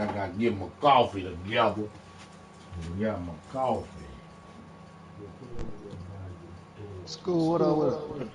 I got to get my coffee together. We got my coffee. School, what up?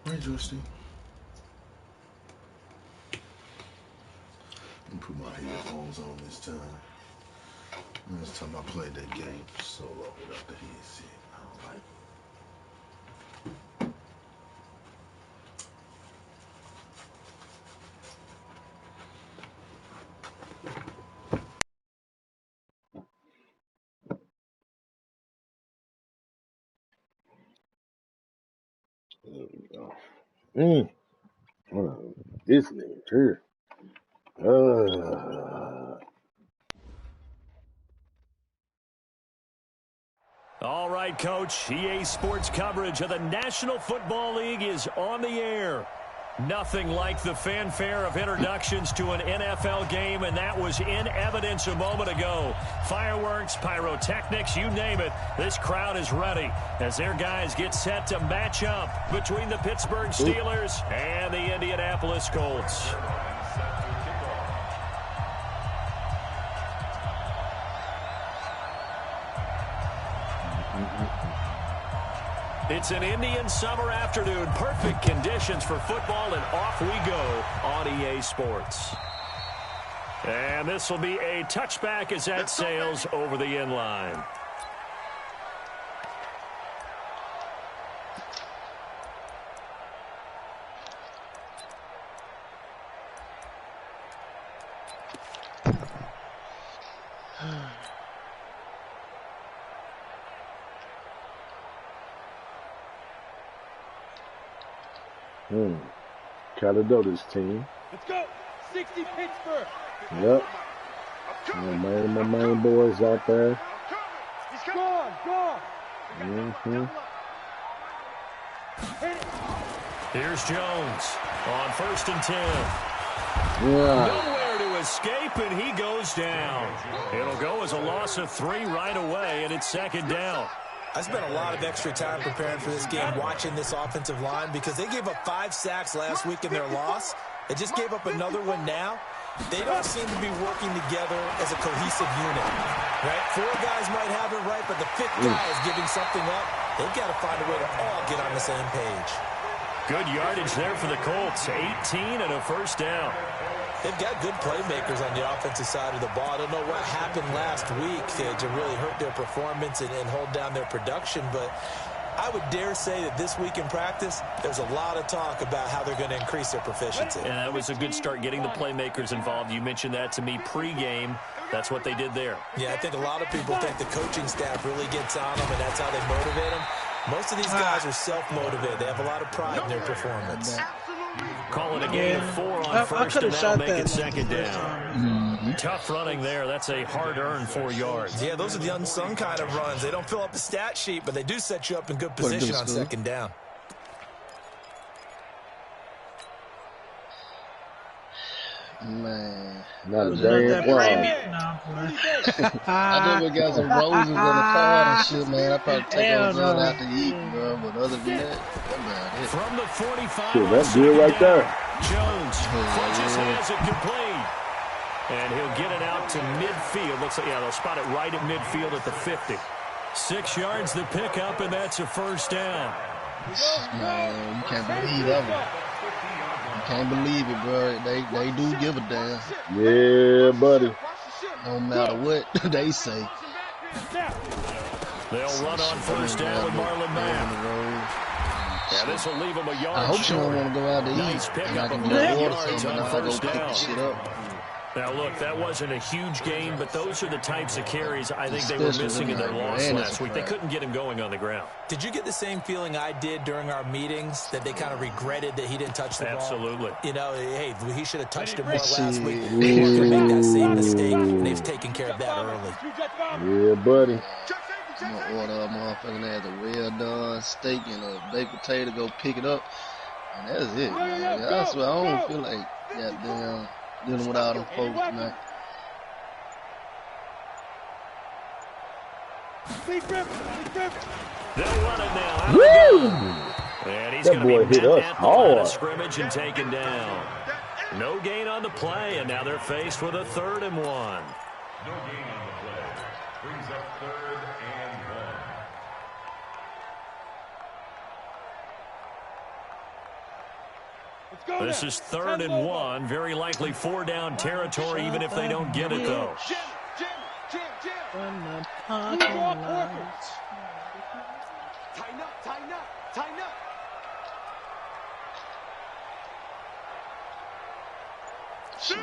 Hey, Justin. Let me put my headphones on this time. Last time I played that game solo without the headset. I don't like it. There we go. This nigga here. All right, Coach. EA Sports coverage of the National Football League is on the air. Nothing like the fanfare of introductions to an NFL game, and that was in evidence a moment ago. Fireworks, pyrotechnics, you name it. This crowd is ready as their guys get set to match up between the Pittsburgh Steelers and the Indianapolis Colts. It's an Indian summer afternoon. Perfect conditions for football, and off we go on EA Sports. And this will be a touchback as that sails over the end line. Caladota's team. Let's go. 60 Pittsburgh. Yep. My main boys out there. Gone. Here's Jones on 1st and 10. Yeah. Nowhere to escape, and he goes down. It'll go as a loss of 3 right away, and it's 2nd down. I spent a lot of extra time preparing for this game, watching this offensive line, because they gave up 5 sacks last week in their loss. They just gave up another one now. They don't seem to be working together as a cohesive unit, right? 4 guys might have it right, but the 5th guy is giving something up. They've got to find a way to all get on the same page. Good yardage there for the Colts. 18 and a 1st down. They've got good playmakers on the offensive side of the ball. I don't know what happened last week to really hurt their performance and hold down their production, but I would dare say that this week in practice, there's a lot of talk about how they're going to increase their proficiency. And that was a good start, getting the playmakers involved. You mentioned that to me pregame. That's what they did there. Yeah, I think a lot of people think the coaching staff really gets on them, and that's how they motivate them. Most of these guys are self-motivated. They have a lot of pride in their performance. Call it a gain of 4 on first, and that'll make it second down. Tough running there. That's a hard-earned 4 yards. Yeah, those are the unsung kind of runs. They don't fill up the stat sheet, but they do set you up in good position on second down. Man. Not a damn problem. I think we got some roses in the car and shit, man. I probably take those out to eat, bro. But other than that, that's about it. From the 45, Shit, that's good right there. Jones just has it complete. And he'll get it out to midfield. Looks like, yeah, they'll spot it right at midfield at the 50. 6 yards the pickup, and that's a first down. Man, you can't believe that one. You can't believe it, bro. They do give a damn. Yeah, buddy. No matter what they say. They'll run on first down with Marlon Mack. Yeah, this will leave him a yard I hope short. you don't want to go out to eat. Nice pickup of 9 yards on first down. Now, look, that wasn't a huge gain, but those are the types of carries I think they were missing in their loss last week. They couldn't get him going on the ground. Did you get the same feeling I did during our meetings, that they kind of regretted that he didn't touch the ball? Absolutely. You know, hey, he should have touched it more last week. They weren't going to make that same mistake, and they've taken care of that early. Yeah, buddy. I'm going to order a motherfucking that has a well-done steak and a baked potato, go pick it up. And that's it, man. I swear, I don't feel like goddamn dealing with all them folks, man. They'll run it now. Out of the gun. And he's going to be hit us at the hard. line of scrimmage and taken down. No gain on the play, and now they're faced with a 3rd and 1. No gain on the play. Brings up 3rd and 1. This is 3rd and 1. Very likely 4-down territory, even if they don't get it, though. Tighten up.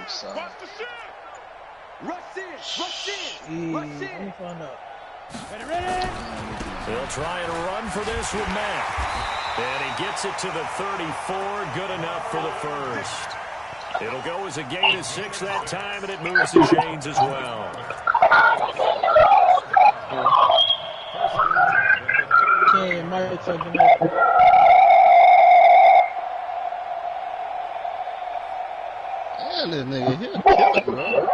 Sorry. Rush in. Ready. They'll try and run for this with Matt. And he gets it to the 34. Good enough for the first. It'll go as a gain of 6 that time, and it moves the chains as well. Man, this nigga here killing, bro.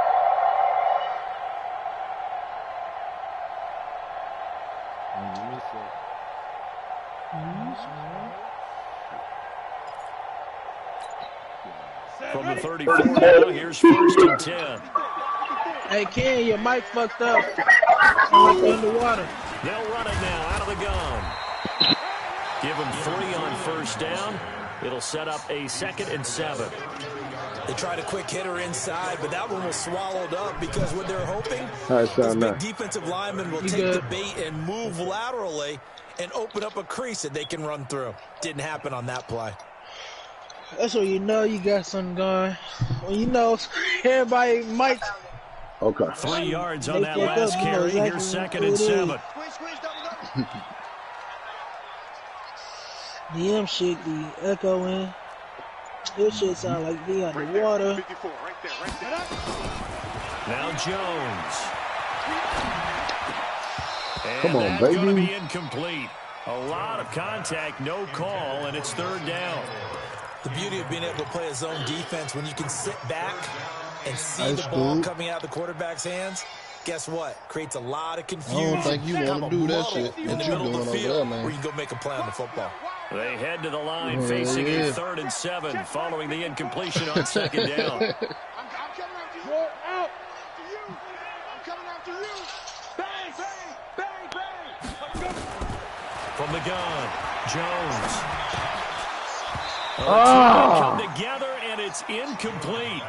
From the 34 now, here's 1st and 10. Hey, Ken, your mic fucked up. I'm like underwater. They'll run it now out of the gun. Give them 3 on first down. It'll set up a 2nd and 7. They tried a quick hitter inside, but that one was swallowed up because what they're hoping, Nice those big now. defensive linemen will take the bait and move laterally and open up a crease that they can run through. Didn't happen on that play. That's when you know you got something going. When you know everybody might. Okay. 3 yards on that last carry. Here's 2nd and 7. The M shit be echoing. This shit sound like be underwater. Now Jones. And Come on, that's baby. going to be incomplete. A lot of contact, no call, and it's 3rd down. The beauty of being able to play a zone defense, when you can sit back and see the ball coming out of the quarterback's hands, guess what? Creates a lot of confusion. I don't think you want to do that shit in the that you middle doing of the over field there, man. where you can go make a play on the football. They head to the line facing a 3rd and 7 following the incompletion on 2nd down. I'm coming after you. Out. I'm coming after you. Bang, bang, bang, bang. From the gun, Jones. Come together, and it's incomplete.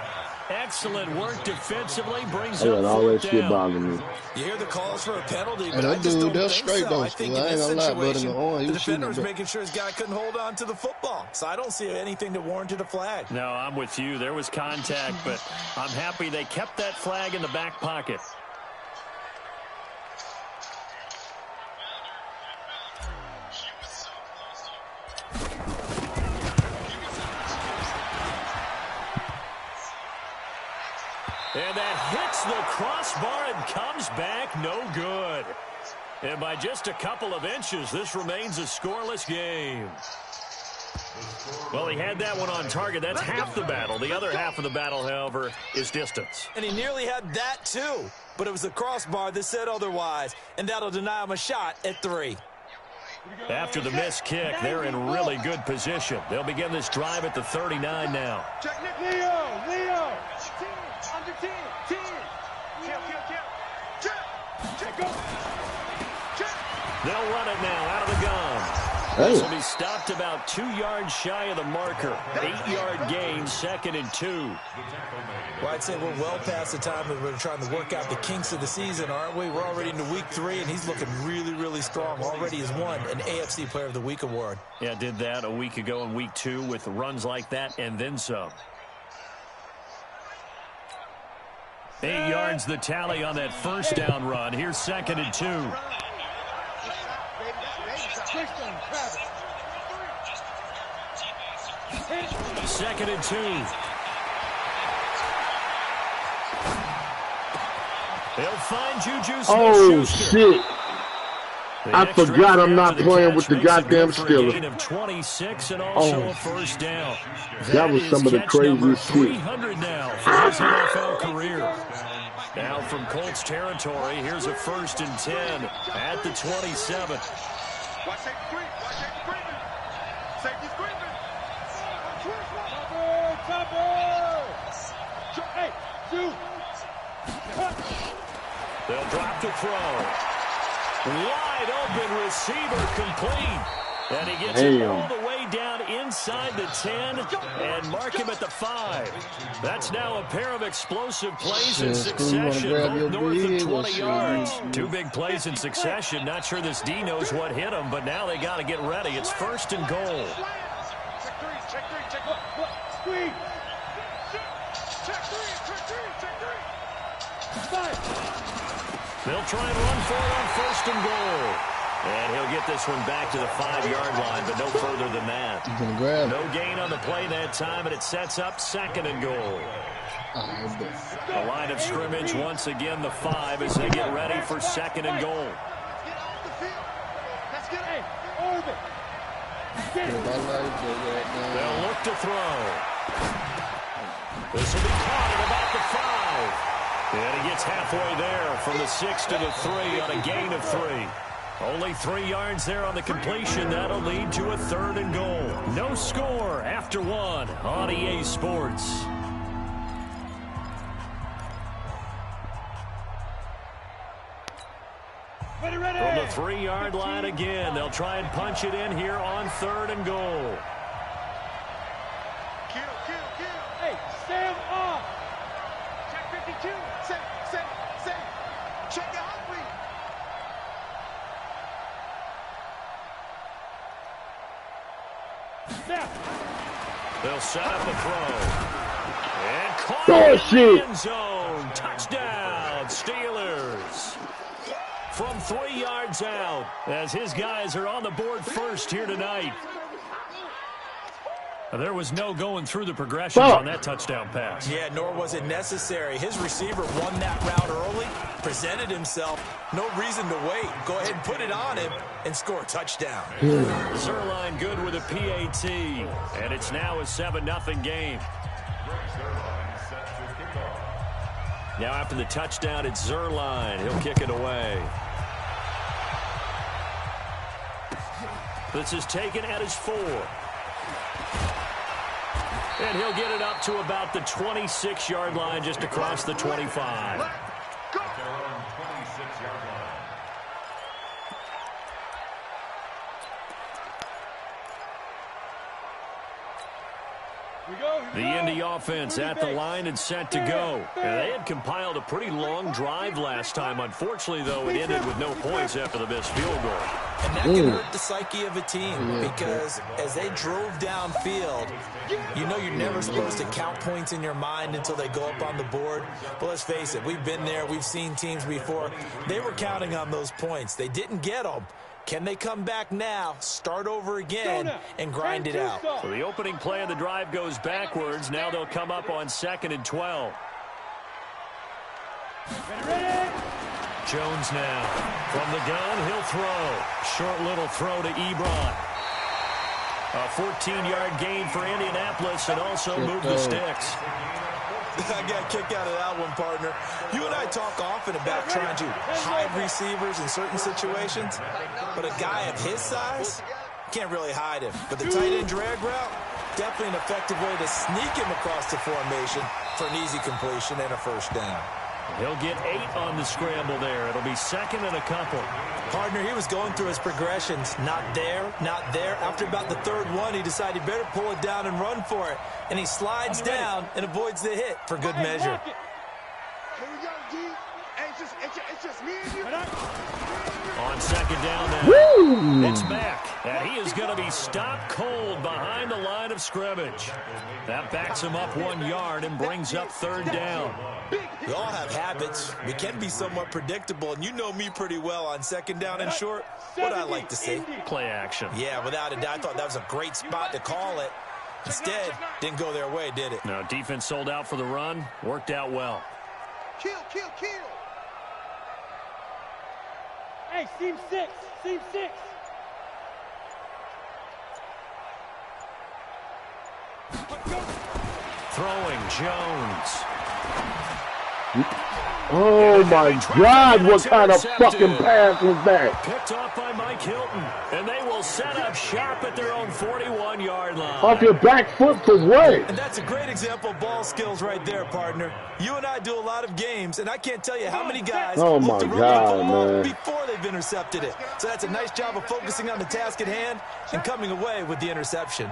excellent work defensively. Brings I up got all that fourth shit down. bothering me. You hear the calls for a penalty, Hey, but I that just dude, don't that's think straight so. though. I think I in ain't this gonna lie, but in situation, the horn, he the was shooting defender it was back. making sure his guy couldn't hold on to the football. So I don't see anything that warranted a flag. No, I'm with you. There was contact, but I'm happy they kept that flag in the back pocket. And that hits the crossbar and comes back no good. And by just a couple of inches, this remains a scoreless game. Well, he had that one on target. That's half the battle. The other half of the battle, however, is distance. And he nearly had that too. But it was the crossbar that said otherwise. And that'll deny him a shot at 3. After the missed kick, they're in really good position. They'll begin this drive at the 39 now. Check Leo. Under 10. Check, go. Check. They'll run it now out of the gun. Hey. This will be stopped about 2 yards shy of the marker. 8-yard gain, 2nd and 2. Well, I'd say we're well past the time that we're trying to work out the kinks of the season, aren't we? We're already into week 3, and he's looking really, really strong. Already has won an AFC Player of the Week award. Yeah, did that a week ago in week 2 with runs like that and then some. 8 yards the tally on that first down run. Here's 2nd and 2. 2nd and 2. They'll find Juju Smith-Schuster. Shit. I forgot I'm not playing with the goddamn Steelers. Gain of 26 and also a first down. That was some of the craziest shit. 300 now for his NFL career. Now from Colts territory, here's a 1st and 10 at the 27. Watch safety creeping. Safety's creeping. Hey, shoot. They'll drop to throw. Wide open receiver complete. And he gets it all the way down inside the 10 and mark him at the 5. That's now a pair of explosive plays in succession, both north of 20 yards. 2 big plays in succession. Not sure this D knows what hit him, but now they got to get ready. It's 1st and goal. Check three. They'll try and run for it on 1st and goal. And he'll get this one back to the 5-yard line, but no further than that. He's gonna grab. No gain on the play that time, and it sets up 2nd and goal. The line of scrimmage, once again, the 5 as they get ready for 2nd and goal. They'll look to throw. This will be caught at about the 5. And he gets halfway there from the 6 to the 3 on a gain of 3. Only 3 yards there on the completion. That'll lead to a 3rd and goal. No score after 1 on EA Sports. From the 3-yard line again, they'll try and punch it in here on 3rd and goal. Kill. Hey, Sam off. Check 52. Say. Check your heartbeat. They'll set up a throw. And caught in the end zone. Touchdown, Steelers. From 3 yards out, as his guys are on the board first here tonight. There was no going through the progressions on that touchdown pass. Yeah, nor was it necessary. His receiver won that route early, presented himself. No reason to wait. Go ahead and put it on him and score a touchdown. Zerline good with a PAT, and it's now a 7-0 game. Now after the touchdown, it's Zerline. He'll kick it away. This is taken at his 4. And he'll get it up to about the 26-yard line, just across the 25. The Indy offense at the line and set to go. And they had compiled a pretty long drive last time. Unfortunately, though, it ended with no points after the missed field goal. And that can hurt the psyche of a team because as they drove downfield, you know you're never supposed to count points in your mind until they go up on the board. But let's face it, we've been there. We've seen teams before. They were counting on those points. They didn't get them. Can they come back now, start over again, and grind it out? So the opening play of the drive goes backwards. Now they'll come up on 2nd and 12. Jones now. From the gun, he'll throw. Short little throw to Ebron. A 14-yard gain for Indianapolis and also move the sticks. I got a kick out of that one, partner. You and I talk often about trying to hide receivers in certain situations, but a guy of his size can't really hide him. But the tight end drag route, definitely an effective way to sneak him across the formation for an easy completion and a first down. He'll get 8 on the scramble there. It'll be 2nd and a couple. Partner, he was going through his progressions. Not there, not there. After about the 3rd one, he decided he better pull it down and run for it. And he slides down and avoids the hit for good measure. Here we go, D. Hey, it's just me and you. On 2nd down now. It's back. And he is going to be stopped cold behind the line of scrimmage. That backs him up 1 yard and brings up 3rd down. We all have habits. We can be somewhat predictable, and you know me pretty well on 2nd down and short. What I like to see. Play action. Yeah, without a doubt. I thought that was a great spot to call it. Instead, didn't go their way, did it? No, defense sold out for the run. Worked out well. Kill. Hey, seam 6. Throwing Jones. Oh, my God, what kind of fucking pass was that? Picked off by Mike Hilton. And they will set up shop at their own 41-yard line. Off your back foot for what? And that's a great example of ball skills right there, partner. You and I do a lot of games, and I can't tell you how many guys Oh, look my to run God, the ball man. before they've intercepted it. So that's a nice job of focusing on the task at hand and coming away with the interception.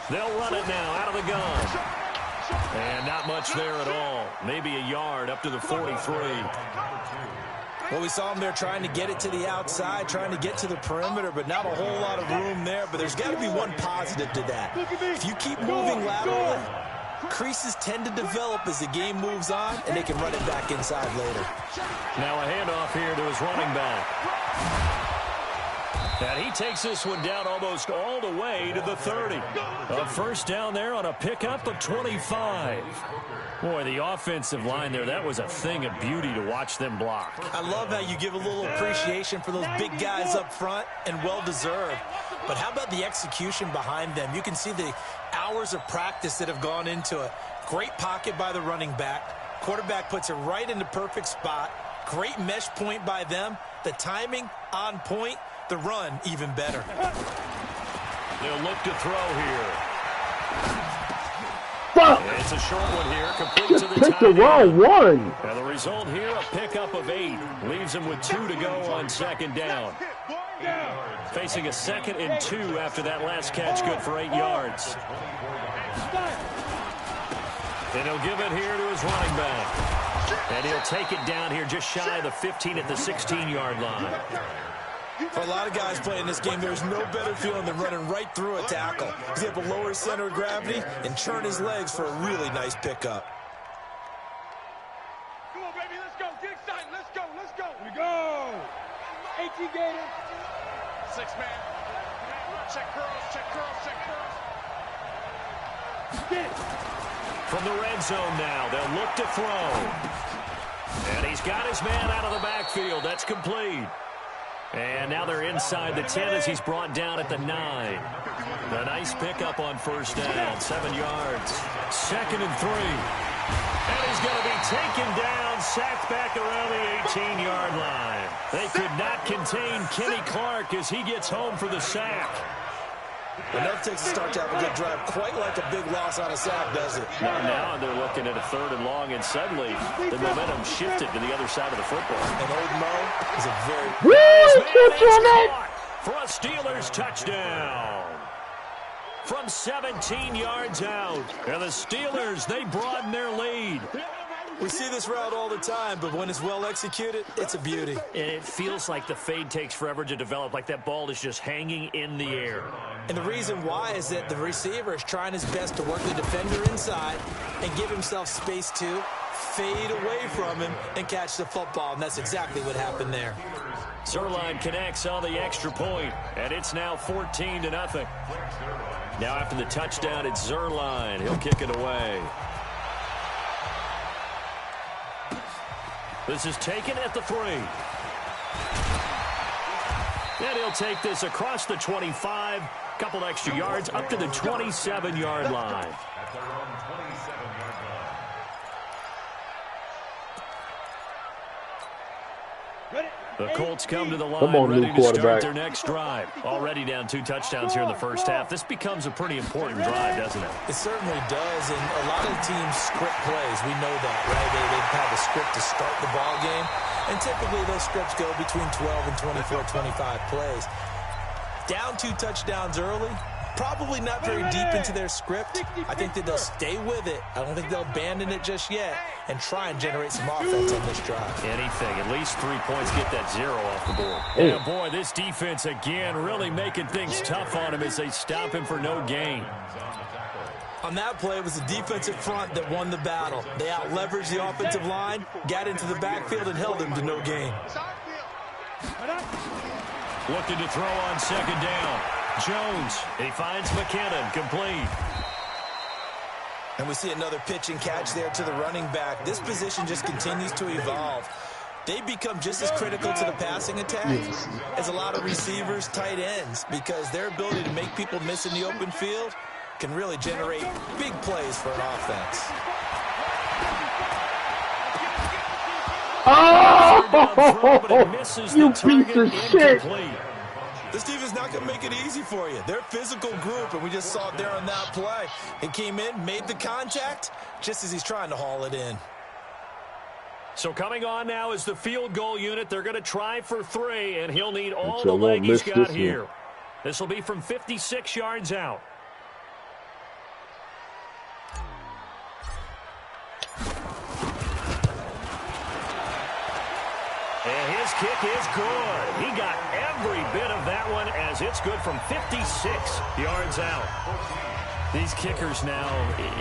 They'll run it now out of the gun. And not much there at all. Maybe a yard up to the 43. Well, we saw him there trying to get it to the outside, trying to get to the perimeter, but not a whole lot of room there. But there's got to be one positive to that. If you keep moving laterally, creases tend to develop as the game moves on, and they can run it back inside later. Now a handoff here to his running back. And he takes this one down almost all the way to the 30. A first down there on a pickup of 25. Boy, the offensive line there, that was a thing of beauty to watch them block. I love how you give a little appreciation for those big guys up front, and well-deserved. But how about the execution behind them? You can see the hours of practice that have gone into it. Great pocket by the running back. Quarterback puts it right in the perfect spot. Great mesh point by them. The timing on point. The run even better. They'll look to throw here. Fuck! It's a short one here, complete to the Pick the tight wrong end. one. And the result here, a pickup of 8. Leaves him with 2 to go on 2nd down. Facing a 2nd and 2 after that last catch, good for 8 yards. And he'll give it here to his running back. And he'll take it down here just shy of the 15 at the 16-yard line. For a lot of guys playing this game, there's no better feeling than running right through a tackle. He's able to lower his center of gravity and churn his legs for a really nice pickup. Come on, baby, let's go. Get excited. Let's go. Here we go. 18 Gator. 6-man. Check curls. Get it. From the red zone now, they'll look to throw. And he's got his man out of the backfield. That's complete. And now they're inside the 10 as he's brought down at the 9. A nice pickup on first down, 7 yards. 2nd and 3. And he's going to be taken down, sacked back around the 18-yard line. They could not contain Kenny Clark as he gets home for the sack. Enough takes a start to have a good drive, quite like a big loss on a sack, does it? Now they're looking at a 3rd and long, and suddenly the momentum shifted to the other side of the football. And old Mo is a very... Caught for a Steelers touchdown. from 17 yards out. And the Steelers, they broaden their lead. We see this route all the time, but when it's well executed, it's a beauty. And it feels like the fade takes forever to develop, like that ball is just hanging in the air. And the reason why is that the receiver is trying his best to work the defender inside and give himself space to fade away from him and catch the football, and that's exactly what happened there. Zuerlein connects on the extra point, and it's now 14-0. Now after the touchdown, it's Zuerlein. He'll kick it away. This is taken at the 3. And he'll take this across the 25, couple extra yards, up to the 27-yard line. At their own 27-yard line. The Colts come to the line, Come on, ready new to start quarterback. their next drive. Already down 2 touchdowns here in the first half. This becomes a pretty important drive, doesn't it? It certainly does, and a lot of teams script plays. We know that, right? They have a script to start the ball game, and typically those scripts go between 12 and 24, 25 plays. Down 2 touchdowns early, probably not very deep into their script. I think that they'll stay with it. I don't think they'll abandon it just yet and try and generate some offense on this drive. Anything, at least 3 points, get that 0 off the board. Yeah, boy, this defense again really making things tough on him as they stop him for no gain. On that play, it was the defensive front that won the battle. They out-leveraged the offensive line, got into the backfield, and held him to no gain. Looking to throw on second down. Jones, he finds McKinnon, complete. And we see another pitch and catch there to the running back. This position just continues to evolve. They become just as critical to the passing attack as a lot of receivers, tight ends, because their ability to make people miss in the open field can really generate big plays for an offense. Oh, you piece of shit. This defense is not going to make it easy for you. They're a physical group, and we just saw it there on that play. He came in, made the contact, just as he's trying to haul it in. So coming on now is the field goal unit. They're going to try for 3, and he'll need all the leg he's got here. This will be from 56 yards out. And his kick is good. He got every bit of that one as it's good from 56 yards out. These kickers now,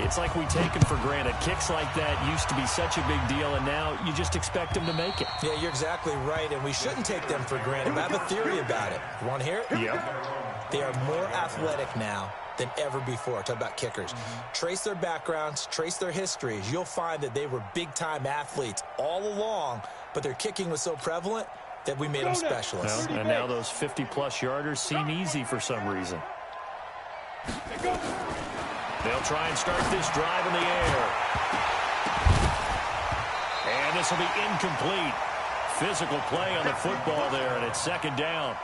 it's like we take them for granted. Kicks like that used to be such a big deal, and now you just expect them to make it. Yeah, you're exactly right, and we shouldn't take them for granted. I have a theory about it. You want to hear it? Yep. They are more athletic now than ever before. Talk about kickers. Trace their backgrounds, trace their histories. You'll find that they were big-time athletes all along, but their kicking was so prevalent that we made them specialists. Well, and now those 50-plus yarders seem easy for some reason. They'll try and start this drive in the air. And this will be incomplete. Physical play on the football there, and it's second down.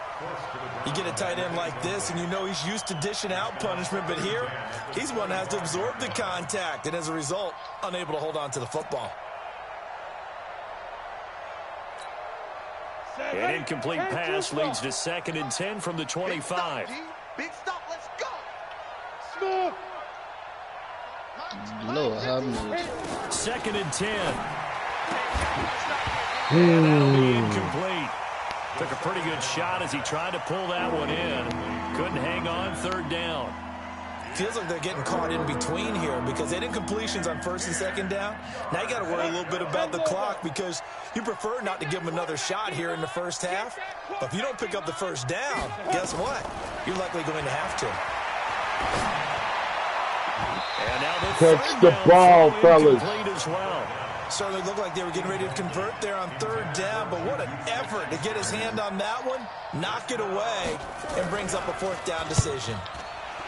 You get a tight end like this, and you know he's used to dishing out punishment, but here, he's one that has to absorb the contact, and as a result, unable to hold on to the football. An incomplete pass leads to 2nd and 10 from the 25. Big stop, let's go. Lord, have mercy. 2nd and 10. And that'll be incomplete. Took a pretty good shot as he tried to pull that one in. Couldn't hang on, 3rd down. Feels like they're getting caught in between here because they did incompletions on 1st and 2nd down. Now you got to worry a little bit about the clock because you prefer not to give them another shot here in the first half. But if you don't pick up the 1st down, guess what? You're likely going to have to. And now Catch the ball, fellas. As well. Certainly looked like they were getting ready to convert there on 3rd down, but what an effort to get his hand on that one, knock it away, and brings up a 4th down decision.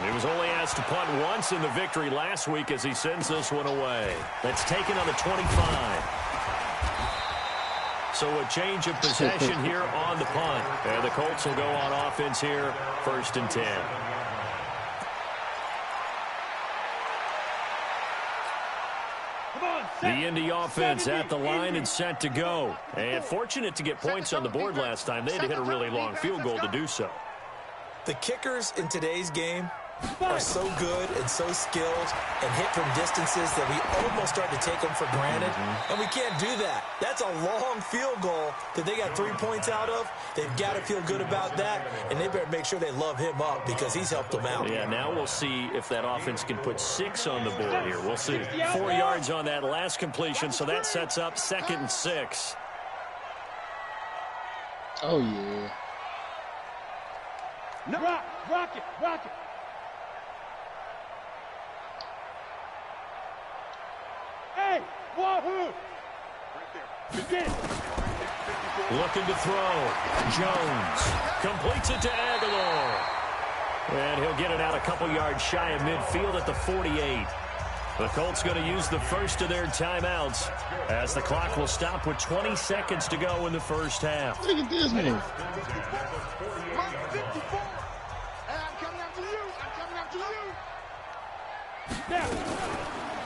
He was only asked to punt once in the victory last week as he sends this one away. That's taken on the 25. So a change of possession here on the punt. And the Colts will go on offense here, 1st and 10. The Indy offense at the line and set to go. And fortunate to get points on the board last time. They had to hit a really long field goal to do so. The kickers in today's game are so good and so skilled and hit from distances that we almost start to take them for granted. And we can't do that. That's a long field goal that they got 3 points out of. They've got to feel good about that, and they better make sure they love him up because he's helped them out. Yeah, now we'll see if that offense can put 6 on the board here. We'll see. 4 yards on that last completion, so that sets up 2nd and 6. Oh, yeah. No. Rock it. Hey, wahoo! Right there. Begin. Looking to throw. Jones completes it to Aguilar. And he'll get it out a couple yards shy of midfield at the 48. The Colts going to use the first of their timeouts as the clock will stop with 20 seconds to go in the first half. Look at this man.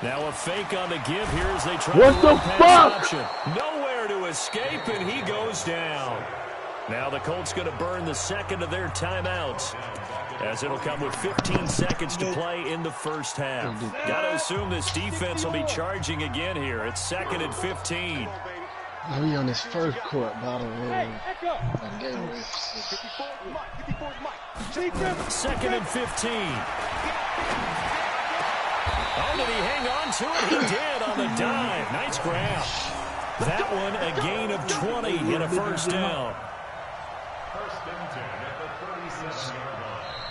Now a fake on the give here as they try What to the fuck? option. Nowhere to escape, and he goes down. Now the Colts going to burn the second of their timeouts as it'll come with 15 seconds to play in the first half. Got to assume this defense will be charging again here. It's 2nd and 15. Now we on this first court bottom room. Game 2nd and 15. Oh, did he hang on to it? He did on the dive. Nice grab. That one a gain of 20 and a first down.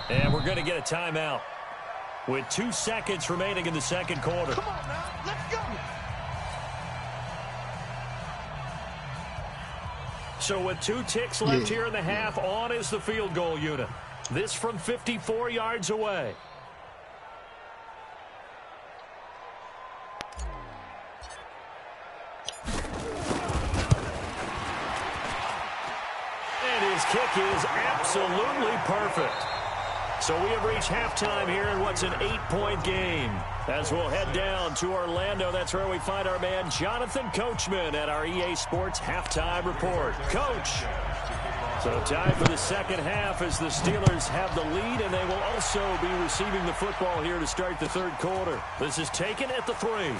And we're going to get a timeout with 2 seconds remaining in the second quarter. Come on now, let's go. So with 2 ticks left here in the half, on is the field goal unit. This from 54 yards away. And his kick is absolutely perfect. So we have reached halftime here in what's an 8-point game. As we'll head down to Orlando, that's where we find our man Jonathan Coachman at our EA Sports Halftime Report. Coach, so time for the second half as the Steelers have the lead, and they will also be receiving the football here to start the third quarter. This is taken at the 3.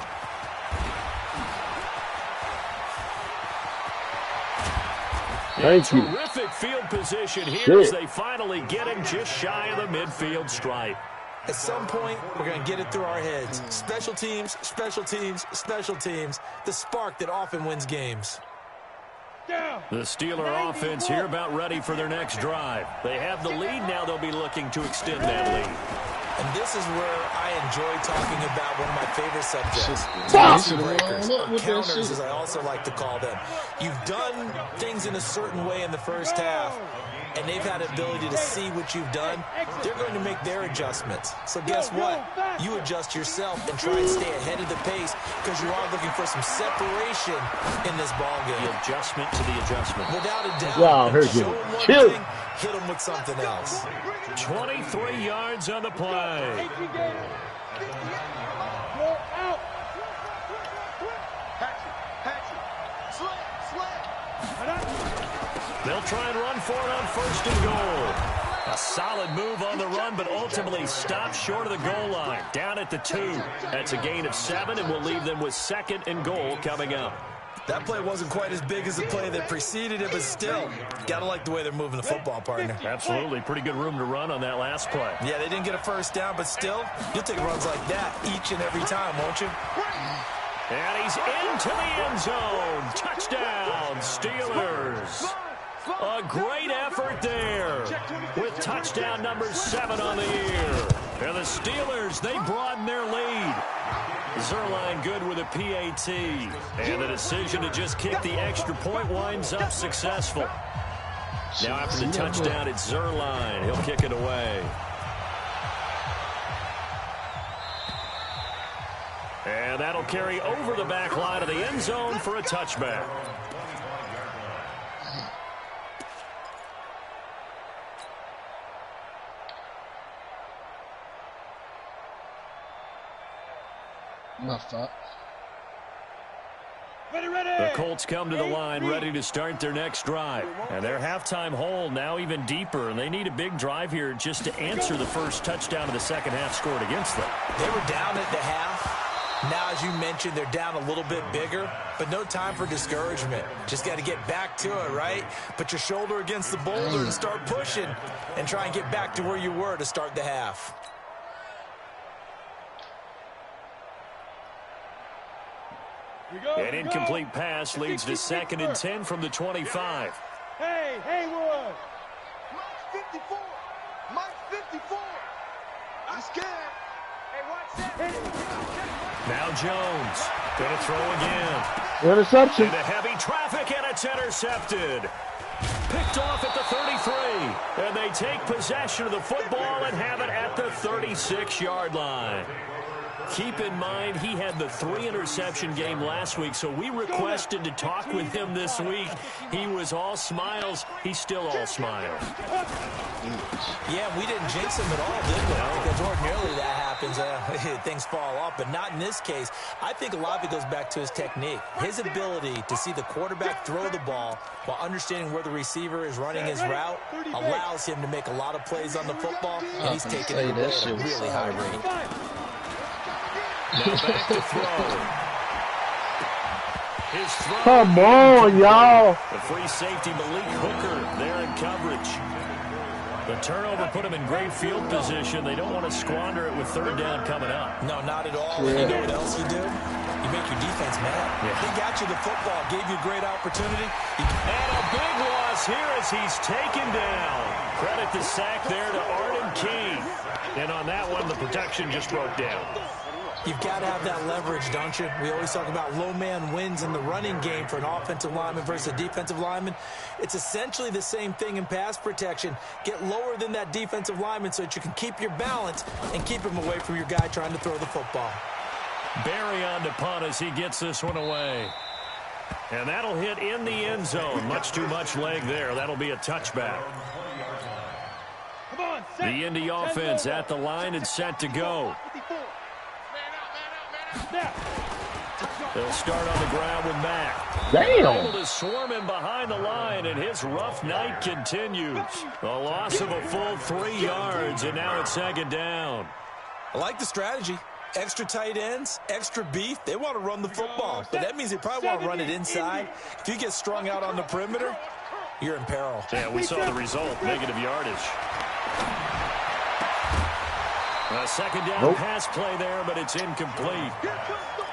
Thank you. Terrific field position here as they finally get him just shy of the midfield stripe. At some point, we're going to get it through our heads. Special teams, special teams, special teams. The spark that often wins games. The Steeler offense here about ready for their next drive. They have the lead. Now they'll be looking to extend that lead. And this is where I enjoy talking about one of my favorite subjects. Breakers, or counters, as I also like to call them. You've done things in a certain way in the first half, and they've had the ability to see what you've done. They're going to make their adjustments. So guess what? You adjust yourself and try and stay ahead of the pace because you are looking for some separation in this ball game. The adjustment to the adjustment. Without a doubt. Wow, here's Show you. them one Chill. thing, hit them with something else. 23 yards on the play. They'll try and run for it on 1st and goal. A solid move on the run, but ultimately stopped short of the goal line. Down at the 2. That's a gain of 7, and we'll leave them with 2nd and goal coming up. That play wasn't quite as big as the play that preceded it, but still, gotta like the way they're moving the football, partner. Absolutely. Pretty good room to run on that last play. Yeah, they didn't get a first down, but still, you'll take runs like that each and every time, won't you? And he's into the end zone. Touchdown, Steelers. A great effort there with touchdown number 7 on the year. And the Steelers, they broaden their lead. Zerline good with a PAT. And the decision to just kick the extra point winds up successful. Now after the touchdown, it's Zerline. He'll kick it away. And that'll carry over the back line of the end zone for a touchback. My fault. The Colts come to the line ready to start their next drive. And their halftime hole now even deeper, and they need a big drive here just to answer the first touchdown of the second half scored against them. They were down at the half. Now, as you mentioned, they're down a little bit bigger, but no time for discouragement. Just got to get back to it, right? Put your shoulder against the boulder and start pushing and try and get back to where you were to start the half. An incomplete pass leads to 2nd and 10 from the 25. Hey, Haywood! Mike 54! Mike 54! I'm scared! Hey, watch that! Now Jones. Going to throw again. Interception. Into heavy traffic, and it's intercepted. Picked off at the 33. And they take possession of the football and have it at the 36-yard line. Keep in mind, he had the 3-interception game last week, so we requested to talk with him this week. He was all smiles. He's still all smiles. Yeah, we didn't jinx him at all, did we? Because ordinarily that happens. Things fall off, but not in this case. I think a lot of it goes back to his technique. His ability to see the quarterback throw the ball while understanding where the receiver is running his route allows him to make a lot of plays on the football, and he's taking it away at a really high rate. Now back to throw. His throw. Come on, y'all. The free safety, Malik Hooker, there in coverage. The turnover put him in great field position. They don't want to squander it with 3rd down coming up. No, not at all. And you know what else you do? You make your defense mad. Yeah. They got you the football, gave you a great opportunity. And a big loss here as he's taken down. Credit the sack there to Arden Key. And on that one, the protection just broke down. You've got to have that leverage, don't you? We always talk about low man wins in the running game for an offensive lineman versus a defensive lineman. It's essentially the same thing in pass protection. Get lower than that defensive lineman so that you can keep your balance and keep him away from your guy trying to throw the football. Barry on to punt as he gets this one away. And that'll hit in the end zone. Much too much leg there. That'll be a touchback. The Indy offense at the line and set to go. They'll start on the ground with Mack. Damn. Able to swarm him behind the line, and his rough night continues. A loss of a full 3 yards, and now it's 2nd down. I like the strategy. Extra tight ends, extra beef. They want to run the football, but that means they probably want to run it inside. If you get strung out on the perimeter, you're in peril. Yeah, we saw the result, negative yardage. A 2nd down pass play there, but it's incomplete.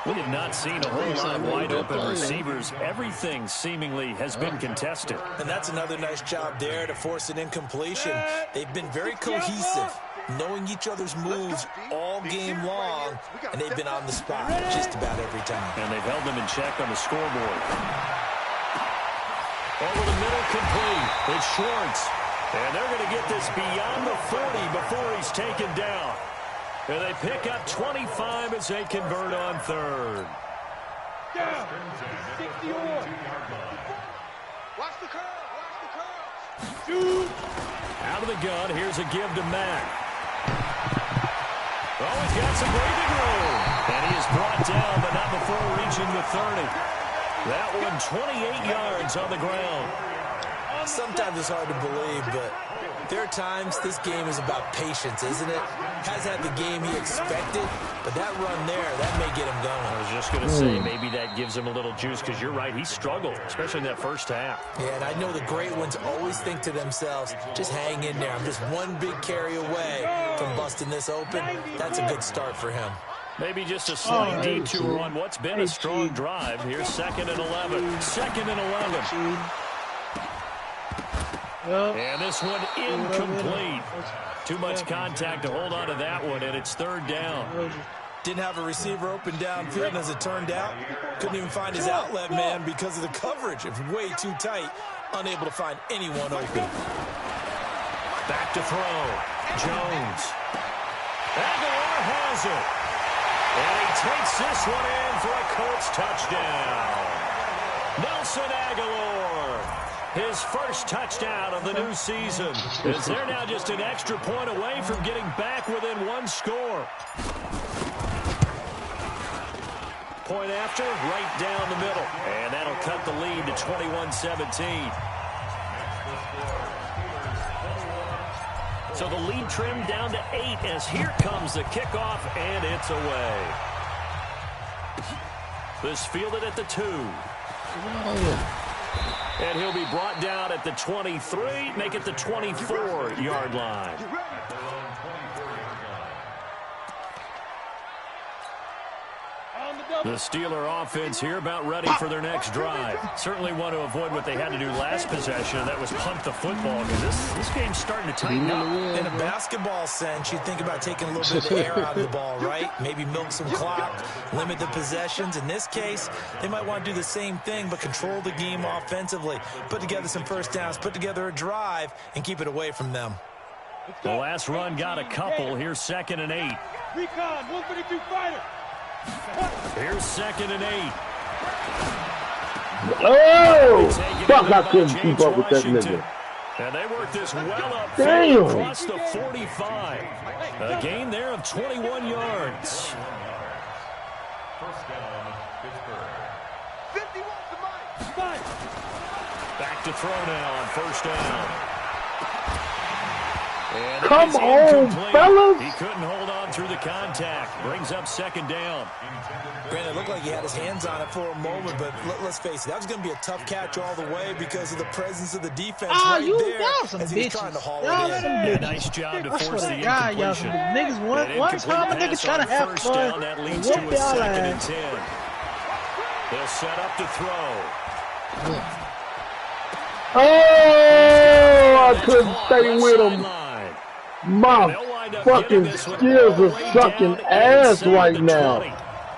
We have not seen a whole lot of wide-open receivers. Everything seemingly has been contested. And that's another nice job there to force an incompletion. They've been very cohesive, knowing each other's moves all game long, and they've been on the spot just about every time. And they've held them in check on the scoreboard. Over the middle, complete. It's Schwartz. And they're going to get this beyond the 40 before he's taken down. And they pick up 25 as they convert on 3rd. Down. 61. Watch the curl! Watch the curl! Shoot! Out of the gun, here's a give to Mack. Oh, he's got some breathing room. And he is brought down, but not before reaching the 30. That one, 28 yards on the ground. Sometimes it's hard to believe, but there are times this game is about patience, isn't it? Has had the game he expected, but that run there, that may get him going. I was just going to say, maybe that gives him a little juice, because you're right, he struggled, especially in that first half. Yeah, and I know the great ones always think to themselves, just hang in there. I'm just one big carry away from busting this open. That's a good start for him. Maybe just a slight detour on what's been a strong drive. Here's 2nd and 11. 2nd and 11. And this one incomplete. Too much contact to hold on to that one, and it's 3rd down. Didn't have a receiver open downfield, and as it turned out, couldn't even find his outlet man because of the coverage. It was way too tight, unable to find anyone open. Back to throw. Jones. Aguilar has it. And he takes this one in for a Colts touchdown. Nelson Aguilar. His first touchdown of the new season. As they're now just an extra point away from getting back within 1 score. point after, right down the middle. And that'll cut the lead to 21-17. So the lead trimmed down to 8 as here comes the kickoff, and it's away. This fielded at the 2. And he'll be brought down at the 23, make it the 24-yard line. The Steeler offense here about ready for their next drive. Certainly want to avoid what they had to do last possession, and that was punt the football. Because this game's starting to tighten up. In a basketball sense, you think about taking a little bit of air out of the ball, right? Maybe milk some clock, limit the possessions. In this case, they might want to do the same thing, but control the game offensively. Put together some first downs, put together a drive, and keep it away from them. The last run got a couple. Here's 2nd and 8. Recon, 152 fighter. Here's 2nd and 8. Oh! Fuck, I couldn't keep up with that nigga. And they work this well up across the 45. A gain there of 21 yards. First down, Pittsburgh. 51 to Mike. Back to throw now on first down. And come on, fellas. He couldn't hold on through the contact. Brings up 2nd down. Granted, it looked like he had his hands on it for a moment, but let's face it, that was going to be a tough catch all the way because of the presence of the defense right there as he was trying to haul it in. Nice job to force the y'all incompletion. niggas one time a nigga try to have first fun. down, that leads to a 2nd and 10. They'll set up to throw. Oh, I couldn't stay with him. My fucking skills are sucking ass right now.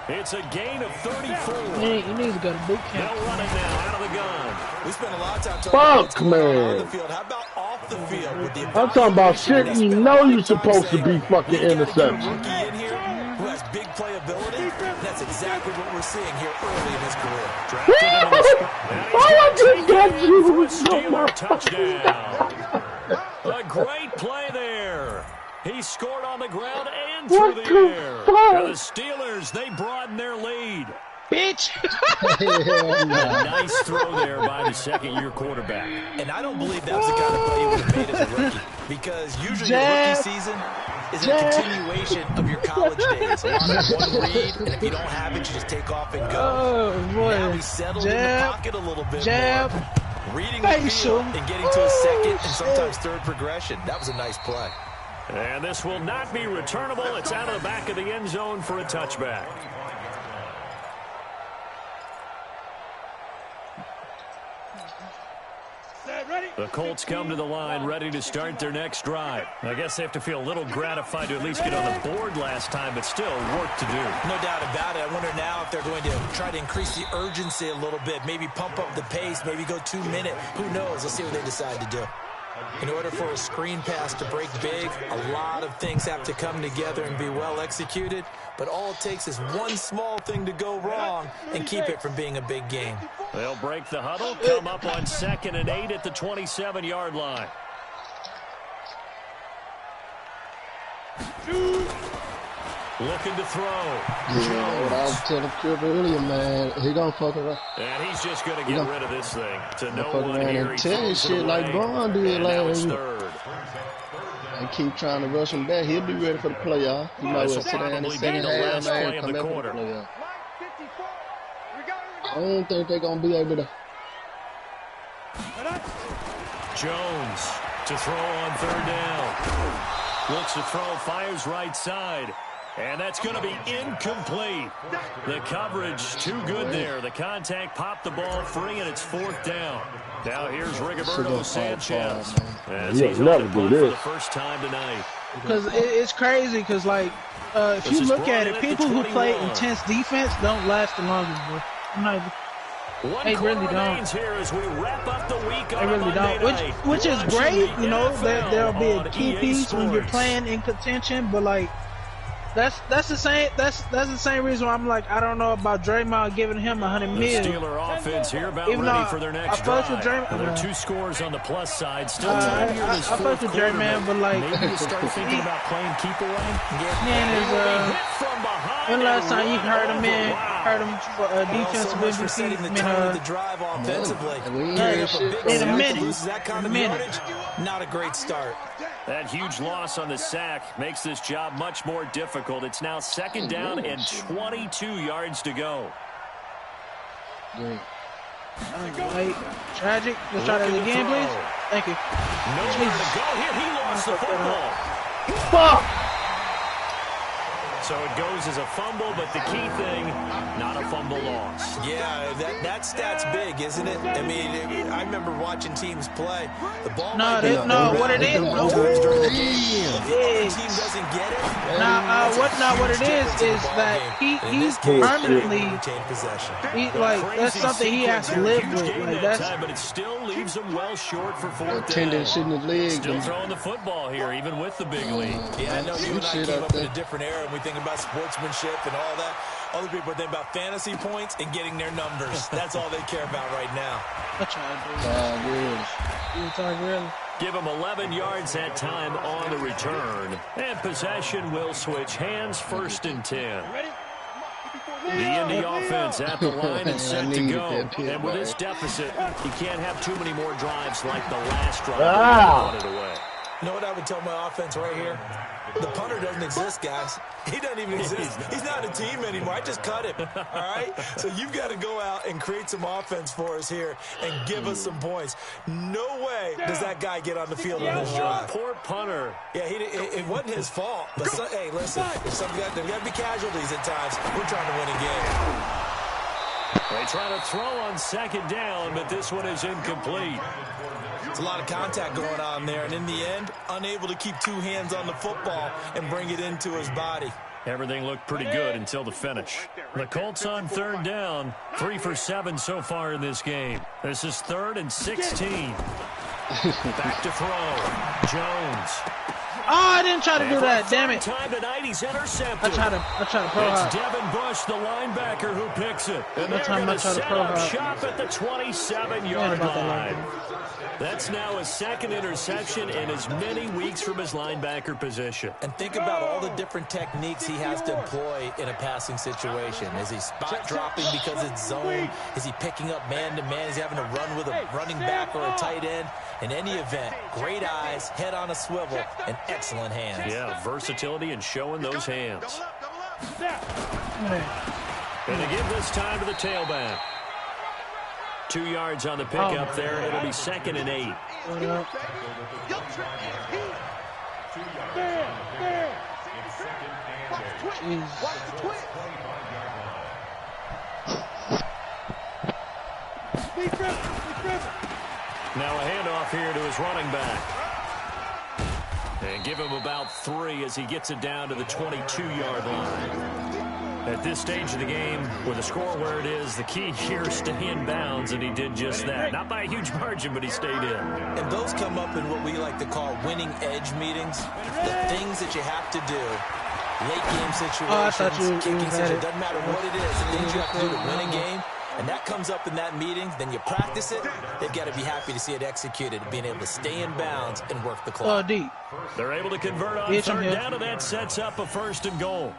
It's a gain of 34. You need to go to boot camp. They'll run it now out of the gun. We spent a lot of time talking about on the field. How about off the field with the I'm talking about shit you know you're supposed to be fucking interception. Rookie in here who has big playability. That's exactly what we're seeing here early in his career. I just got you. Steeler touchdown. A great play there. He scored on the ground and through the air. Now the Steelers, they broaden their lead. Bitch. A nice throw there by the second-year quarterback. And I don't believe that was the kind of play he would have made as a rookie. Because usually your rookie season is a continuation of your college days. A lot of one read, and if you don't have it, you just take off and go. Oh, boy. Now he settled in the pocket a little bit more. Reading the field and getting to a second and sometimes third progression. That was a nice play. And this will not be returnable. It's out of the back of the end zone for a touchback. The Colts come to the line ready to start their next drive. I guess they have to feel a little gratified to at least get on the board last time, but still work to do. No doubt about it. I wonder now if they're going to try to increase the urgency a little bit, maybe pump up the pace, maybe go 2 minute. Who knows? Let's see what they decide to do. In order for a screen pass to break big, a lot of things have to come together and be well executed. But all it takes is one small thing to go wrong and keep it from being a big game. They'll break the huddle, come up on 2nd and 8 at the 27-yard line. Looking to throw. Yeah, what I was telling Chip earlier, man, he gonna fuck around. And he's just gonna get rid of this thing. To no one here. And tell you shit like Braun did last year. And keep trying to rush him back. He'll be ready for the playoff. He might well sit down in the second half, man, come back for the playoff. I don't think they're gonna be able to. Jones to throw on 3rd down. Looks to throw, fires right side. And that's going to be incomplete. The coverage too good there. The contact popped the ball free, and it's 4th down. Now here's Rigoberto Sanchez. He'll never do this. For the first time tonight. Because it's crazy, because, like, if you look at it, people who play intense defense don't last the longest, bro. I'm not... They really don't. Here as we wrap up the week they really don't. Which is great, you know, that there'll be a key piece when you're playing in contention, but, like, that's the same the same reason why I'm like, I don't know about Draymond giving him $100 million. The Steeler offense here about ready for their next drive. There are 2 scores on the plus side. Still time here this I fuck with Draymond, but like maybe you start thinking about playing keep away. Man is hit from behind. When last time you heard him for defensive well, so for setting the tone of the drive offensively. In a minute. Loses that kind of yardage, not a great start. That huge loss on the sack makes this job much more difficult. It's now 2nd down and 22 yards to go. Wait, tragic. Let's try that again, please. Thank you. Nowhere to go here. He lost the football. Fuck! So it goes as a fumble, but the key thing, not a fumble loss. Yeah, that stat's big, isn't it? I mean, I remember watching teams play. The ball what it is? The team doesn't get it. What it is that he's permanently possession. That's something he has to live with. Like time, but it still leaves him well short for 4th down. Still throwing the football here, even with the big lead. Yeah, I know you and I came up in a different era, and we think about sportsmanship and all that. Other people think about fantasy points and getting their numbers. That's all they care about right now. Give him 11 yards that time on the return. And possession will switch hands, 1st and 10. The Indy offense at the line and set to go. And with this deficit, he can't have too many more drives like the last drive. You know what I would tell my offense right here? The punter doesn't exist, guys. He doesn't even exist. He's not a team anymore. I just cut him, all right? So you've got to go out and create some offense for us here and give us some points. No way does that guy get on the field on this drive. Poor punter. Yeah, it wasn't his fault. But hey, listen, there's got to be casualties at times. We're trying to win a game. They try to throw on 2nd down, but this one is incomplete. It's a lot of contact going on there, and in the end, unable to keep 2 hands on the football and bring it into his body. Everything looked pretty good until the finish. The Colts on 3rd down, 3 for 7 so far in this game. This is 3rd and 16. Back to throw. Jones. Oh, I didn't try to do that. Damn it. Time tonight, he's intercepted. I try to pro hop. It's Devin Bush, the linebacker, who picks it. And they're going to set up shop at the 27-yard line. That's now his 2nd interception in as many weeks from his linebacker position. And think about all the different techniques he has to employ in a passing situation. Is he spot dropping because it's zone? Is he picking up man-to-man? Is he having to run with a running back or a tight end? In any event, great eyes, head on a swivel, and excellent hands. Yeah, versatility and showing those hands. And they give this time to the tailback. 2 yards on the pickup there. It'll be 2nd and 8. Now a handoff here to his running back. And give him about 3 as he gets it down to the 22-yard line. At this stage of the game, with the score where it is, the key here is stay in bounds, and he did just that. Not by a huge margin, but he stayed in. And those come up in what we like to call winning edge meetings. The things that you have to do. Late game situations, kicking situations, doesn't matter what it is. The things you have to do to win a game. And that comes up in that meeting, then you practice it. They've got to be happy to see it executed, being able to stay in bounds and work the clock. They're able to convert on 3rd down, and that sets up a 1st and goal.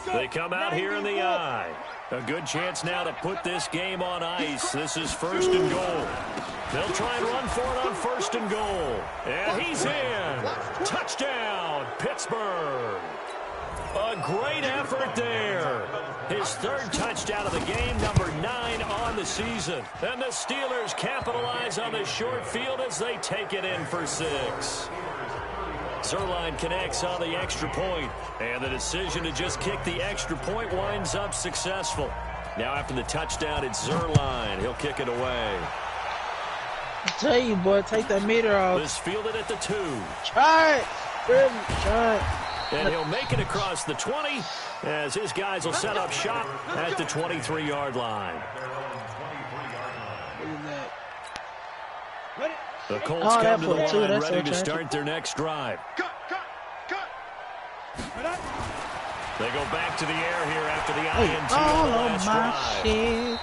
They come out here in the eye. A good chance now to put this game on ice. This is 1st and goal. They'll try and run for it on 1st and goal. And he's in. Touchdown, Pittsburgh. A great effort there. His 3rd touchdown of the game, number 9 on the season. And the Steelers capitalize on the short field as they take it in for 6. Zerline connects on the extra point, and the decision to just kick the extra point winds up successful. Now after the touchdown, it's Zerline. He'll kick it away. I tell you, boy, take that meter off. This fielded at the 2. Try it. Really, try it. And he'll make it across the 20 as his guys will set up shop at the 23-yard line. The Colts come to the line ready to start their next drive. They go back to the air here after the INT on the last drive.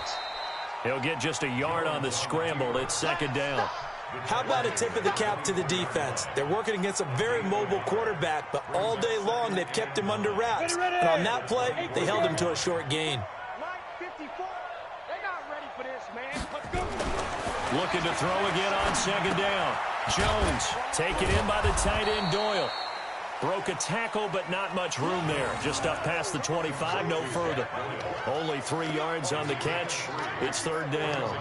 He'll get just a yard on the scramble. It's 2nd down. How about a tip of the cap to the defense? They're working against a very mobile quarterback, but all day long they've kept him under wraps. And on that play, they held him to a short gain. Looking to throw again on second down. Jones taken in by the tight end Doyle. Broke a tackle, but not much room there. Just up past the 25, no further. Only 3 yards on the catch. It's third down.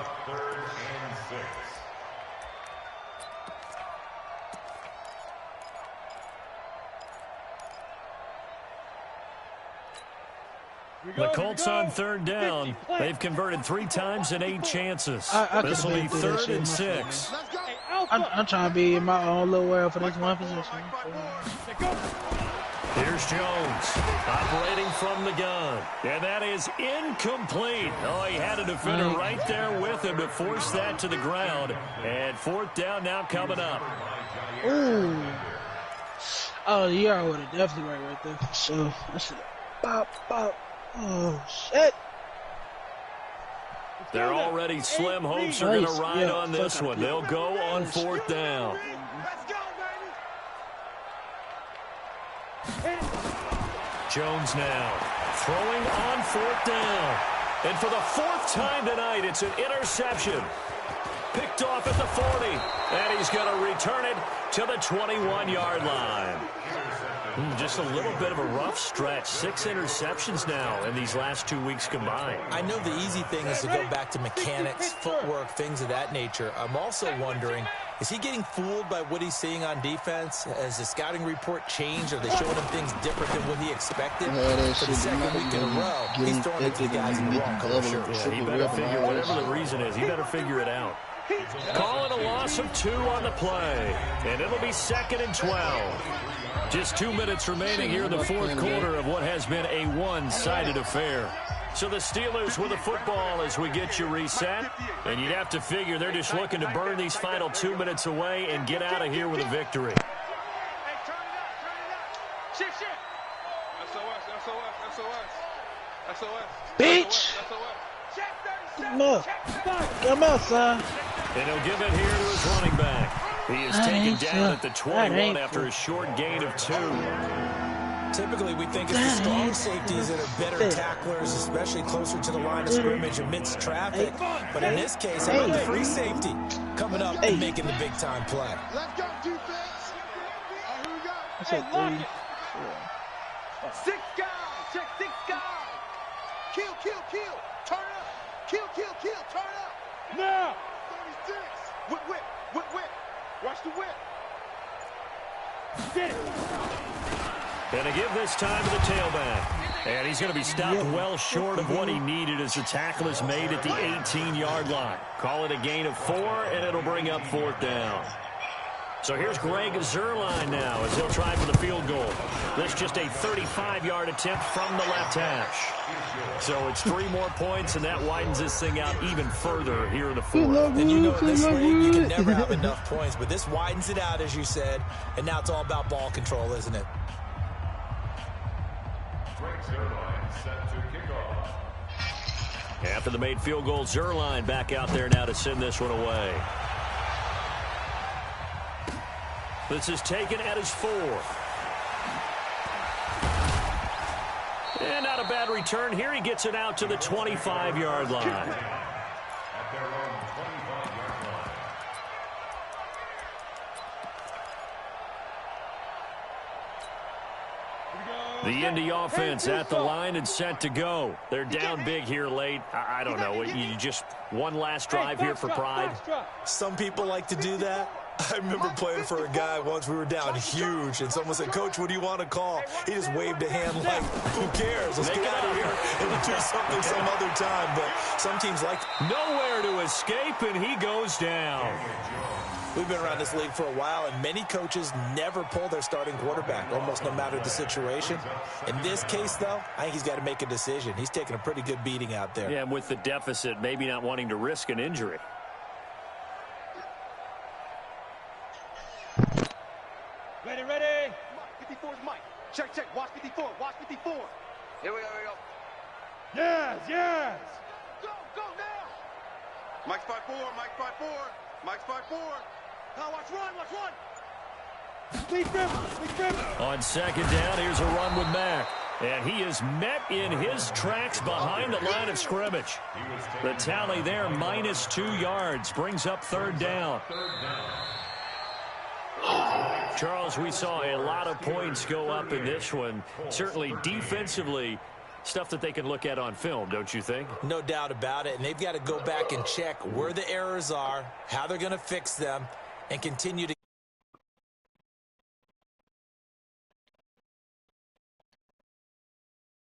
The Colts on third down. They've converted 3 times in 8 chances. This will be 3rd and 6. I'm trying to be in my own little world for this one position. Here's Jones operating from the gun. And that is incomplete. Oh, he had a defender right there with him to force that to the ground. And 4th down now coming up. Ooh. Oh, the yard would have definitely right there for sure. I should have pop. Oh, shit. They're already slim hopes are going to ride on this one. They'll go on 4th down. Jones now throwing on 4th down. And for the 4th time tonight, it's an interception. Picked off at the 40. And he's going to return it to the 21-yard line. Just a little bit of a rough stretch. 6 interceptions now in these last 2 weeks combined. I know the easy thing is to go back to mechanics, footwork, things of that nature. I'm also wondering, is he getting fooled by what he's seeing on defense? Has the scouting report changed? Are they showing him things different than what he expected? For the 2nd week in a row, he's throwing it to the guys in the wrong color shirt. Yeah, he better figure, whatever the reason is, he better figure it out. Calling a loss of 2 on the play. And it'll be 2nd and 12. Just 2 minutes remaining here in the 4th quarter of what has been a one-sided affair. So the Steelers with the football as we get you reset. And you'd have to figure they're just looking to burn these final 2 minutes away and get out of here with a victory. Bitch! Come on, son. And he'll give it here to his running back. He is taken down at the 21 after a short gain of 2. Typically, we think it's the strong safeties that are better tacklers, especially closer to the line of scrimmage amidst traffic. But in this case, how about the free safety coming up and making the big-time play? Let's go, defense. Here we go. I said 3, 4. 6 guys. Check 6 guys. Kill. Turn up. Kill. Turn up. Now. 36. Whip. Watch the whip. Get it. And to give this time to the tailback. And he's going to be stopped well short of what he needed as the tackle is made at the 18-yard line. Call it a gain of 4, and it'll bring up 4th down. So here's Greg Zuerlein now as he'll try for the field goal. This just a 35-yard attempt from the left hash. So it's 3 more points, and that widens this thing out even further here in the 4th. And you know in this league, you can never have enough points, but this widens it out, as you said, and now it's all about ball control, isn't it? After the made field goal, Zuerlein back out there now to send this one away. This is taken at his 4th. And not a bad return. Here he gets it out to the 25-yard line. The Indy offense at the line and set to go. They're down big here late. I don't know. You just one last drive here for pride. Some people like to do that. I remember playing for a guy once. We were down huge, and someone said, "Coach, what do you want to call?" He just waved a hand like, "Who cares? Let's get out of here and do something some other time." But some teams like nowhere to escape, and he goes down. We've been around this league for a while, and many coaches never pull their starting quarterback, almost no matter the situation. In this case, though, I think he's got to make a decision. He's taking a pretty good beating out there. Yeah, and with the deficit, maybe not wanting to risk an injury. Ready. 54's Mike. Check. Watch 54. Here we go. Yes. Go now. Mike's 5'4. Mike's 5'4. Watch run, watch run. On second down, here's a run with Mack. And he is met in his tracks behind the line of scrimmage. The tally there, -2 yards, brings up third down. Charles, we saw a lot of points go up in this one. Certainly defensively, stuff that they can look at on film, don't you think? No doubt about it. And they've got to go back and check where the errors are, how they're going to fix them, and continue to